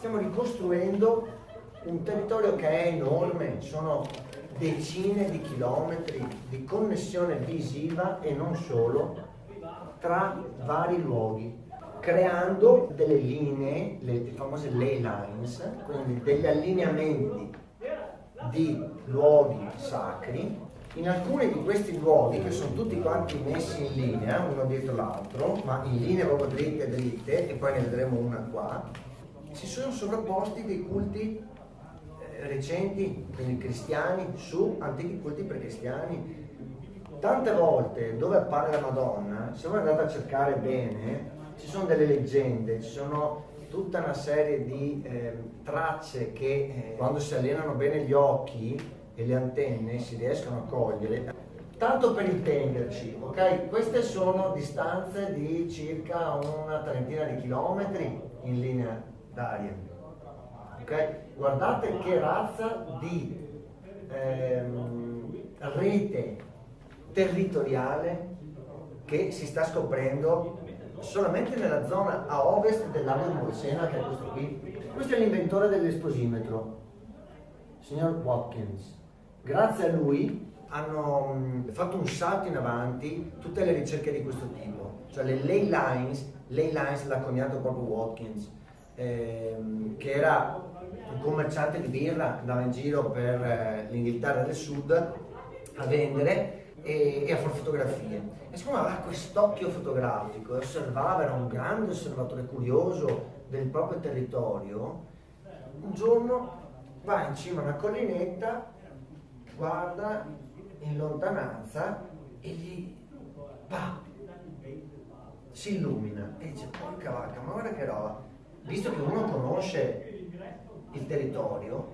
stiamo ricostruendo un territorio che è enorme, sono decine di chilometri di connessione visiva e non solo tra vari luoghi, creando delle linee, le famose ley lines, quindi degli allineamenti di luoghi sacri. In alcuni di questi luoghi, che sono tutti quanti messi in linea, uno dietro l'altro, ma in linee proprio dritte dritte, e poi ne vedremo una qua, si sono sovrapposti dei culti recenti, quindi cristiani, su antichi culti precristiani. Tante volte dove appare la Madonna, se voi andate a cercare bene, ci sono delle leggende, ci sono tutta una serie di tracce che quando si allenano bene gli occhi e le antenne si riescono a cogliere. Tanto per intenderci, ok? Queste sono distanze di circa una trentina di chilometri in linea d'aria, ok? Guardate che razza di rete territoriale che si sta scoprendo solamente nella zona a ovest del lago di Bolsena, che è questo qui. Questo è l'inventore dell'esposimetro, il signor Watkins. Grazie a lui hanno fatto un salto in avanti tutte le ricerche di questo tipo, cioè le ley lines l'ha coniato proprio Watkins, che era un commerciante di birra, andava in giro per l'Inghilterra del Sud a vendere e a fare fotografie. E siccome aveva quest'occhio fotografico e osservava, era un grande osservatore curioso del proprio territorio, un giorno va in cima a una collinetta, guarda in lontananza e gli si illumina e dice: porca vacca, ma guarda che roba. Visto che uno conosce il territorio,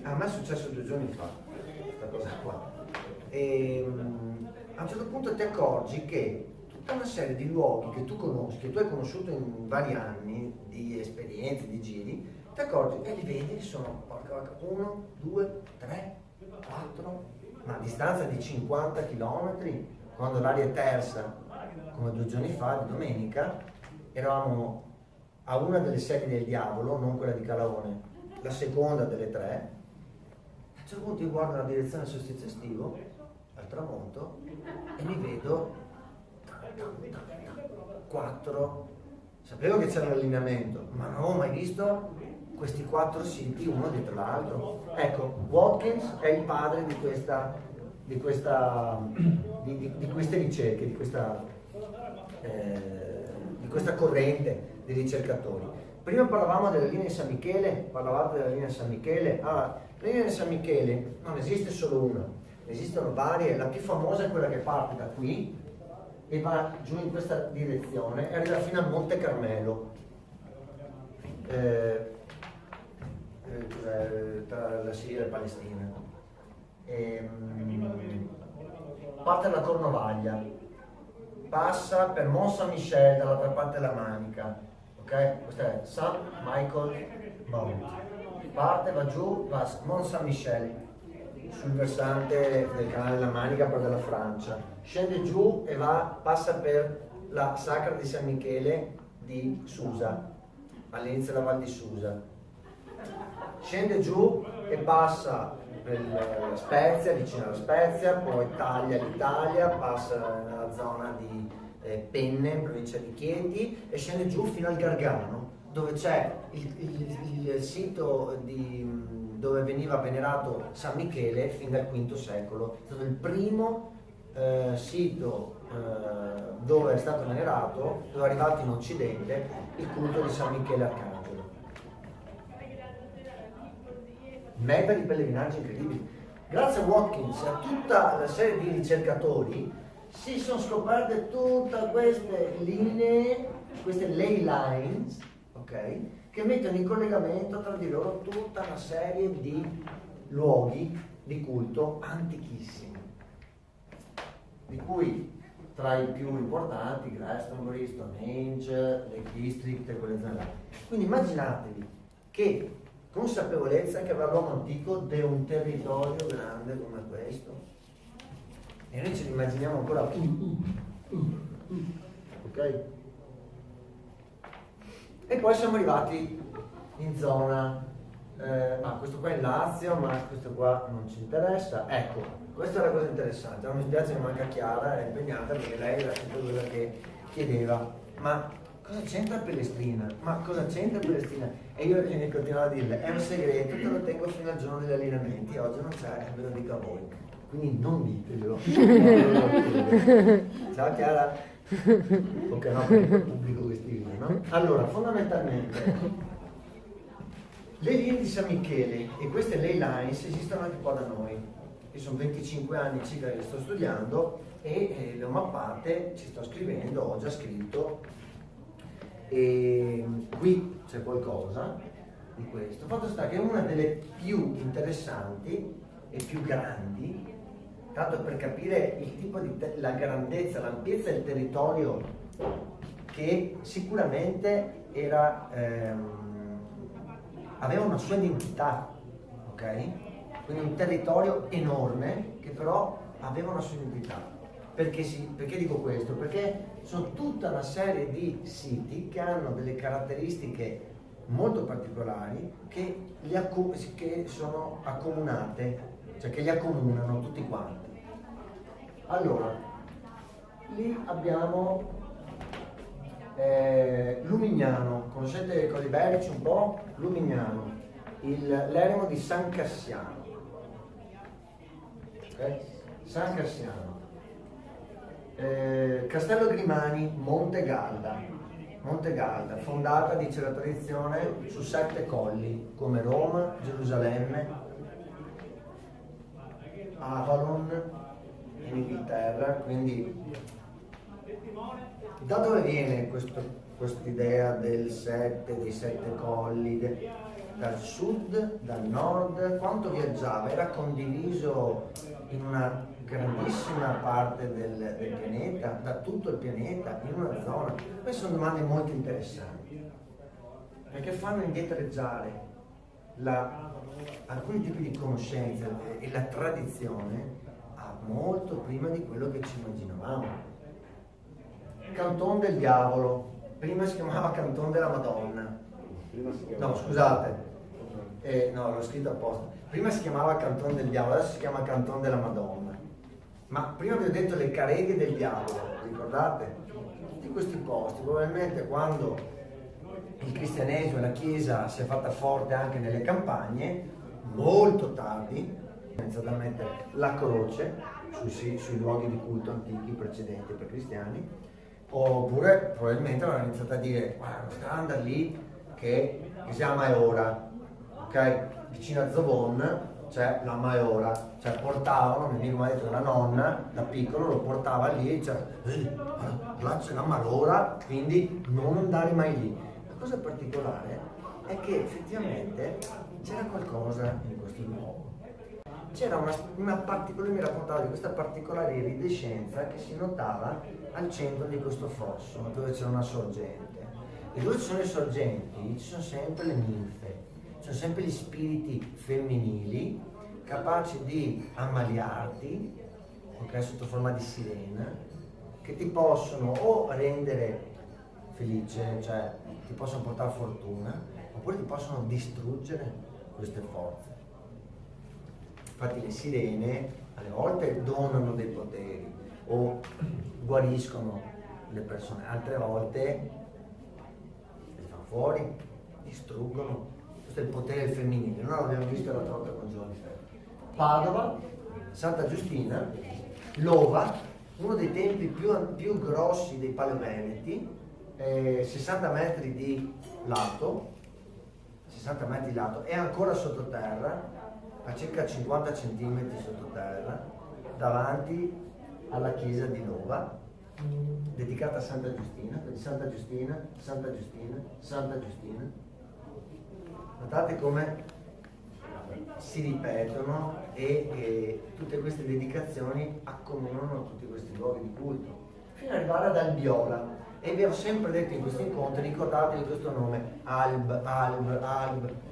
a me è successo 2 giorni fa questa cosa qua, e a un certo punto ti accorgi che tutta una serie di luoghi che tu conosci, che tu hai conosciuto in vari anni di esperienze, di giri, ti accorgi e li vedi, sono 1, 2, 3, 4, ma a distanza di 50 km, quando l'aria è tersa, come 2 giorni fa, di domenica, eravamo a una delle sedi del diavolo, non quella di Calaone, la seconda delle 3. A un certo punto io guardo nella direzione del solstizio estivo, al tramonto, e mi vedo 4. Sapevo che c'era l'allineamento, ma non ho mai visto questi 4 siti uno dietro l'altro. Ecco, Watkins è il padre di queste ricerche, di questa corrente di ricercatori. Prima parlavamo della linea di San Michele, parlavate della linea di San Michele. La linea di San Michele non esiste solo una, esistono varie. La più famosa è quella che parte da qui e va giù in questa direzione e arriva fino a Monte Carmelo, tra la Siria e la Palestina. Parte da Cornovaglia, passa per Mont Saint-Michel dall'altra parte della Manica, ok? Questo è Saint Michael Mount. Parte, va giù, va a Mont Saint-Michel sul versante del canale della Manica, poi della Francia. Scende giù e passa per la Sacra di San Michele di Susa, all'inizio della Val di Susa. Scende giù e passa per la Spezia, vicino alla Spezia, poi taglia l'Italia, passa nella zona di Penne, in provincia di Chieti, e scende giù fino al Gargano, dove c'è il sito dove veniva venerato San Michele fin dal V secolo. È stato il primo sito dove è stato venerato, dove è arrivato in Occidente il culto di San Michele Arcangelo. Meta di pellegrinaggi incredibili. Grazie a Watkins e a tutta la serie di ricercatori si sono scoperte tutte queste linee, queste ley lines, ok? Che mettono in collegamento tra di loro tutta una serie di luoghi di culto antichissimi, di cui tra i più importanti Glastonbury, Stonehenge, Lake District e quelle zone là. Quindi immaginatevi che consapevolezza che aveva l'uomo antico di un territorio grande come questo, e noi ce lo immaginiamo ancora ok? E poi siamo arrivati in zona, ma questo qua è in Lazio, ma questo qua non ci interessa. Ecco, questa è la cosa interessante. Non mi spiace che manca Chiara, è impegnata perché lei era sempre quella che chiedeva, ma cosa c'entra Palestrina? Ma cosa c'entra Palestrina? E io continuavo a dirle, è un segreto, te lo tengo fino al giorno degli allenamenti, oggi non c'è, ve lo dico a voi. Quindi non ditelo. Ciao Chiara. Ok, no, perché pubblico questi video, no? Allora, fondamentalmente, le linee di San Michele e queste ley lines esistono anche qua da noi. Io sono 25 anni circa che sto studiando e le ho mappate, ci sto scrivendo, ho già scritto. E qui c'è qualcosa di questo. Fatto sta che è una delle più interessanti e più grandi, tanto per capire il tipo di la grandezza, l'ampiezza del territorio, che sicuramente era, aveva una sua identità, ok? Quindi un territorio enorme che però aveva una sua identità. Perché dico questo? Perché sono tutta una serie di siti che hanno delle caratteristiche molto particolari che sono accomunate, cioè che li accomunano tutti quanti. Allora, lì abbiamo Lumignano, conoscete i Colli Berici un po'? Lumignano, l'eremo di San Cassiano, okay? San Cassiano. Castello Grimani, Monte Galda, fondata, dice la tradizione, su 7 colli, come Roma, Gerusalemme, Avalon in Inghilterra. Quindi da dove viene quest'idea dei 7 colli? Dal sud, dal nord? Quanto viaggiava? Era condiviso in una grandissima parte del pianeta, da tutto il pianeta, in una zona? Queste sono domande molto interessanti, perché fanno indietreggiare alcuni tipi di conoscenze e la tradizione a molto prima di quello che ci immaginavamo. Canton del Diavolo, prima si chiamava Canton della Madonna. No, scusate, no, l'ho scritto apposta. Prima si chiamava Canton del Diavolo, adesso si chiama Canton della Madonna. Ma prima vi ho detto le careghe del diavolo, ricordate? Tutti questi posti, probabilmente quando il cristianesimo e la chiesa si è fatta forte anche nelle campagne, molto tardi, ha iniziato a mettere la croce sui luoghi di culto antichi precedenti per cristiani, oppure probabilmente hanno iniziato a dire, guarda, lo standard lì che si chiama Maora, ok? Vicino a Zovon c'è la Maora, cioè portavano, mio amico mi ha detto che la nonna da piccolo lo portava lì e diceva, là c'è la Maora, quindi non andare mai lì. La cosa particolare è che effettivamente c'era qualcosa in questo luogo. C'era una particolare, mi raccontava di questa particolare iridescenza che si notava al centro di questo fosso, dove c'era una sorgente. E dove ci sono le sorgenti ci sono sempre le ninfe, ci sono sempre gli spiriti femminili capaci di ammaliarti, okay, sotto forma di sirena, che ti possono o rendere felice, cioè ti possono portare fortuna, oppure ti possono distruggere queste forze. Infatti le sirene alle volte donano dei poteri o guariscono le persone, altre volte le fanno fuori, distruggono. Questo è il potere del femminile, noi l'abbiamo visto l'altra volta con Giovanni Ferro. Padova, Santa Giustina, Lova, uno dei templi più grossi dei Paleoveneti, 60 metri di lato, è ancora sottoterra, a circa 50 cm sottoterra, davanti alla chiesa di Lova, dedicata a Santa Giustina, quindi Santa Giustina, Santa Giustina, Santa Giustina. Notate come si ripetono e tutte queste dedicazioni accomunano tutti questi luoghi di culto, fino ad arrivare ad Albiola. E vi ho sempre detto in questi incontri, ricordatevi questo nome, Albano,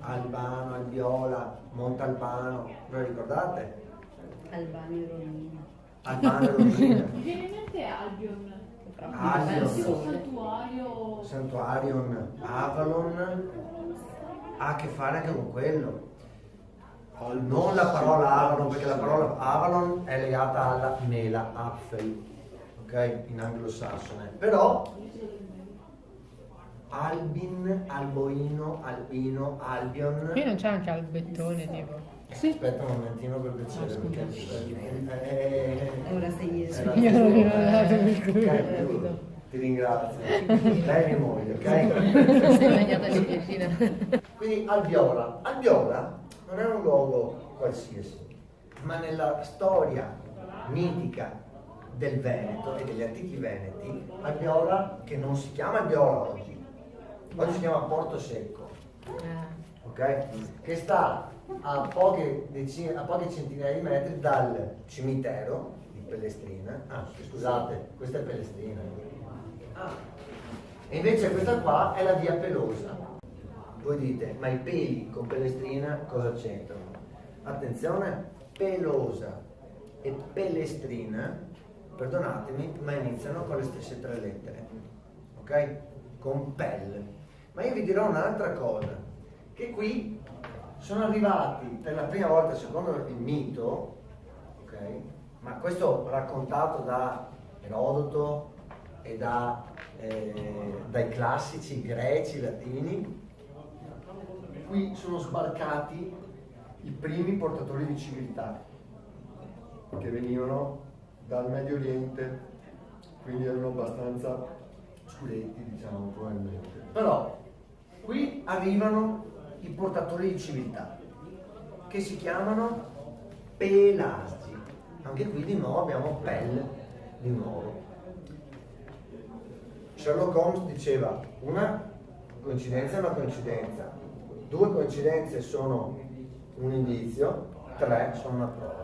Albiola, Montalbano, ve lo ricordate? Albano e Romina. Albano e Romina. Mi viene in mente Albion. Santuarion, Avalon, ha a che fare anche con quello. Non la parola Avalon, perché la parola Avalon è legata alla mela, Apfel, ok? In anglosassone. Però Albin, Alboino, Albino, Albion. Qui non c'è anche Albettone, tipo. Sì. Aspetta un momentino per piacere, perché Ora sei Io non mi ho dato il culo. ti ringrazio. Lei è mia moglie, ok? Sei bagnata di piscina. Quindi Albiola. Albiola non è un luogo qualsiasi, ma nella storia mitica del Veneto e degli antichi veneti, Albiola, che non si chiama Albiola oggi si chiama Porto Secco, ok? Che sta a poche centinaia di metri dal cimitero di Pellestrina. Scusate, questa è Pellestrina. E invece questa qua è la via Pelosa. Voi dite, ma i peli con Pellestrina cosa c'entrano? Attenzione, Pelosa e Pellestrina, perdonatemi, ma iniziano con le stesse 3 lettere, ok? Con Pel. Ma io vi dirò un'altra cosa, che qui sono arrivati per la prima volta, secondo il mito, ok? Ma questo raccontato da Erodoto e dai classici greci, latini, qui sono sbarcati i primi portatori di civiltà che venivano dal Medio Oriente, quindi erano abbastanza scudetti, diciamo, probabilmente. Però qui arrivano i portatori di civiltà che si chiamano Pelasgi. Anche qui di nuovo abbiamo Pel di nuovo. Sherlock Holmes diceva una coincidenza è una coincidenza, 2 coincidenze sono un indizio, 3 sono una prova.